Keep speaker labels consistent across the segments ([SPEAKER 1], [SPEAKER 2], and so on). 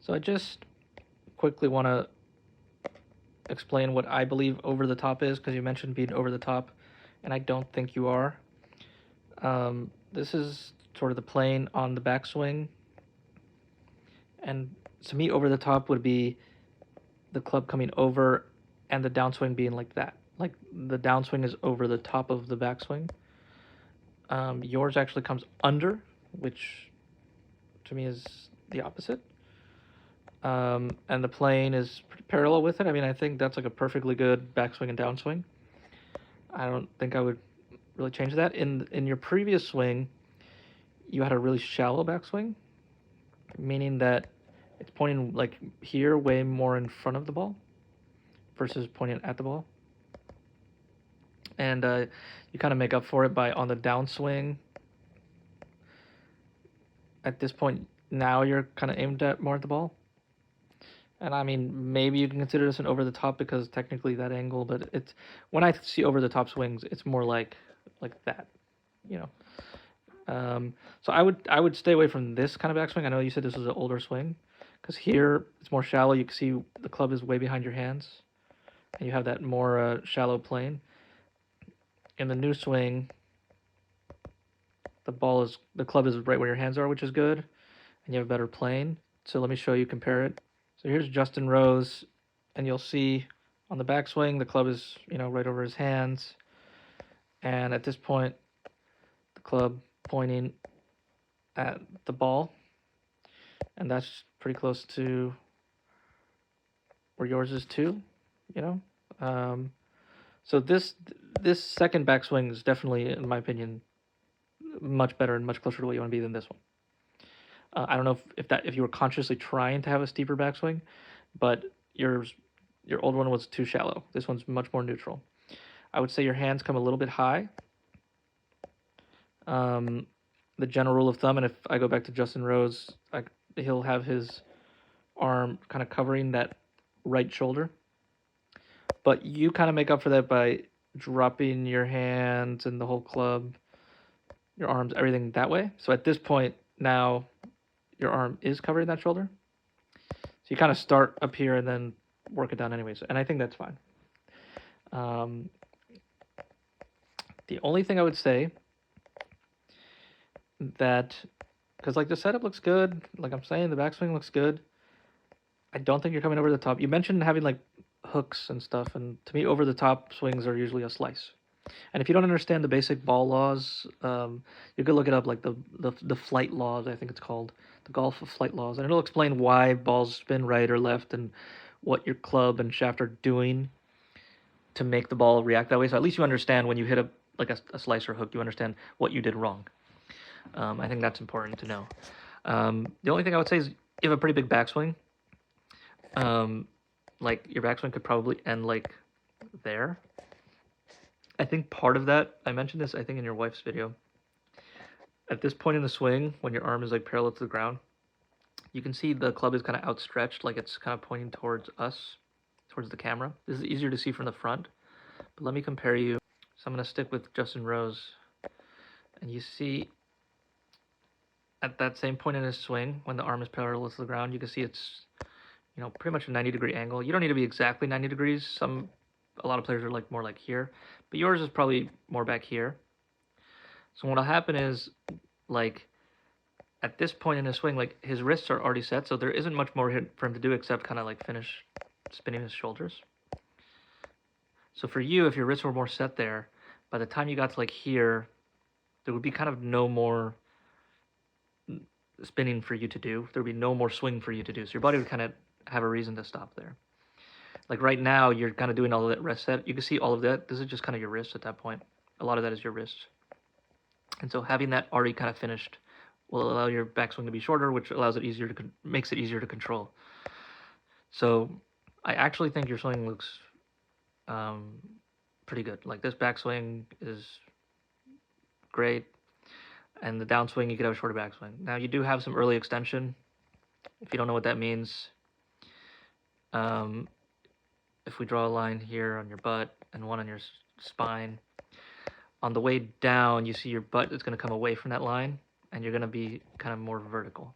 [SPEAKER 1] So I just quickly want to explain what I believe over the top is, because you mentioned being over the top, and I don't think you are. This is sort of the plane on the backswing, and to me, over the top would be the club coming over and the downswing being like that. Like the downswing is over the top of the backswing. Yours actually comes under, which to me is the opposite. And the plane is parallel with it. I mean, I think that's like a perfectly good backswing and downswing. I don't think I would really change that. In your previous swing, you had a really shallow backswing, meaning that it's pointing like here, way more in front of the ball, versus pointing at the ball. And you kind of make up for it by on the downswing. At this point, now you're kind of aimed at more at the ball. And I mean, maybe you can consider this an over the top because technically that angle, but it's when I see over the top swings, it's more like that, you know. So I would stay away from this kind of backswing. I know you said this was an older swing, because here it's more shallow. You can see the club is way behind your hands, and you have that more shallow plane. In the new swing, the club is right where your hands are, which is good, and you have a better plane. So let me show you, compare it. So here's Justin Rose, and you'll see on the backswing the club is right over his hands, and at this point the club pointing at the ball, and that's pretty close to where yours is too, you know. So this second backswing is definitely, in my opinion, much better and much closer to what you want to be than this one. I don't know if you were consciously trying to have a steeper backswing, but your old one was too shallow. This one's much more neutral. I would say your hands come a little bit high. The general rule of thumb, and if I go back to Justin Rose, he'll have his arm kind of covering that right shoulder. But you kind of make up for that by dropping your hands and the whole club, your arms, everything that way. So at this point now, your arm is covering that shoulder. So you kind of start up here and then work it down anyways. And I think that's fine. The only thing I would say that, because like the setup looks good, like I'm saying, the backswing looks good. I don't think you're coming over the top. You mentioned having like hooks and stuff, and to me, over the top swings are usually a slice. And if you don't understand the basic ball laws, you could look it up, like the flight laws, I think it's called, the golf flight laws, and it'll explain why balls spin right or left and what your club and shaft are doing to make the ball react that way. So at least you understand when you hit a slice or hook, you understand what you did wrong. I think that's important to know. The only thing I would say is you have a pretty big backswing. Like your backswing could probably end like there. I think part of that, I mentioned this, I think, in your wife's video. At this point in the swing, when your arm is like parallel to the ground, you can see the club is kind of outstretched, like it's kind of pointing towards us, towards the camera. This is easier to see from the front, but let me compare you. So I'm going to stick with Justin Rose, and you see at that same point in his swing, when the arm is parallel to the ground, you can see it's, pretty much a 90-degree angle. You don't need to be exactly 90 degrees. A lot of players are like more like here, but yours is probably more back here. So what'll happen is, like, at this point in his swing, like his wrists are already set, so there isn't much more for him to do except kind of like finish spinning his shoulders. So for you, if your wrists were more set there, by the time you got to like here, there would be kind of no more spinning for you to do. There would be no more swing for you to do. So your body would kind of have a reason to stop there. Like right now, you're kind of doing all of that rest set. You can see all of that. This is just kind of your wrist at that point. A lot of that is your wrist. And so having that already kind of finished will allow your backswing to be shorter, which allows it makes it easier to control. So I actually think your swing looks pretty good. Like this backswing is great, and the downswing, you could have a shorter backswing. Now you do have some early extension. If you don't know what that means, if we draw a line here on your butt and one on your spine, on the way down, you see your butt is going to come away from that line, and you're going to be kind of more vertical.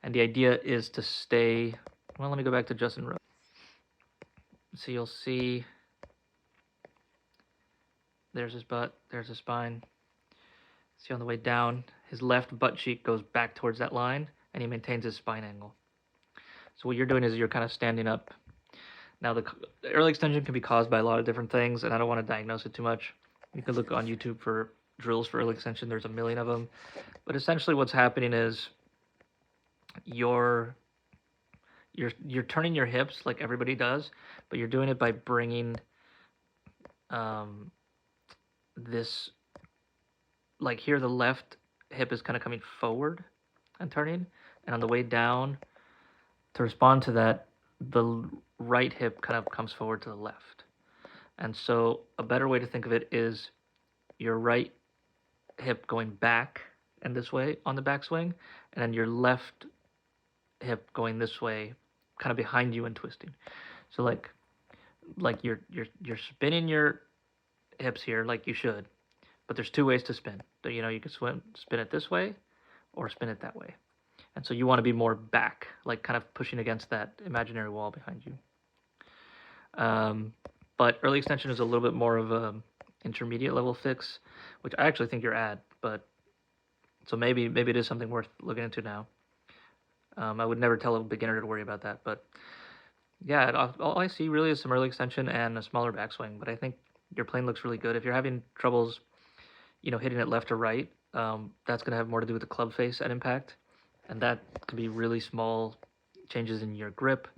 [SPEAKER 1] And the idea is to stay, well, let me go back to Justin Rose. So you'll see, there's his butt, there's his spine. See on the way down, his left butt cheek goes back towards that line, and he maintains his spine angle. So what you're doing is you're kind of standing up. Now the early extension can be caused by a lot of different things, and I don't want to diagnose it too much. You can look on YouTube for drills for early extension. There's a million of them. But essentially what's happening is you're turning your hips like everybody does, but you're doing it by bringing this, like here the left hip is kind of coming forward and turning, and on the way down to respond to that, the right hip kind of comes forward to the left. And so a better way to think of it is your right hip going back and this way on the backswing, and then your left hip going this way, kind of behind you and twisting. So like you're spinning your hips here like you should, but there's two ways to spin. So, you know, you can spin it this way or spin it that way. And so you want to be more back, like kind of pushing against that imaginary wall behind you. But early extension is a little bit more of a intermediate level fix, which I actually think you're at, but so maybe it is something worth looking into now. I would never tell a beginner to worry about that, but yeah, all I see really is some early extension and a smaller backswing, but I think your plane looks really good. If you're having troubles, you know, hitting it left or right, that's going to have more to do with the club face at impact, and that could be really small changes in your grip.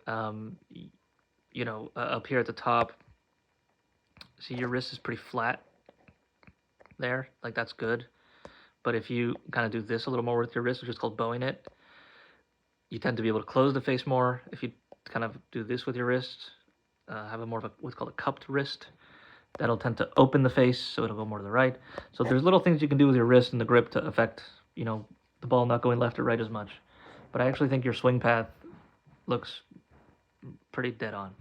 [SPEAKER 1] You know, up here at the top, see your wrist is pretty flat there, like that's good. But if you kind of do this a little more with your wrist, which is called bowing it, you tend to be able to close the face more. If you kind of do this with your wrist, have a more of a what's called a cupped wrist, that'll tend to open the face, so it'll go more to the right. So there's little things you can do with your wrist and the grip to affect, you know, the ball not going left or right as much. But I actually think your swing path looks pretty dead on.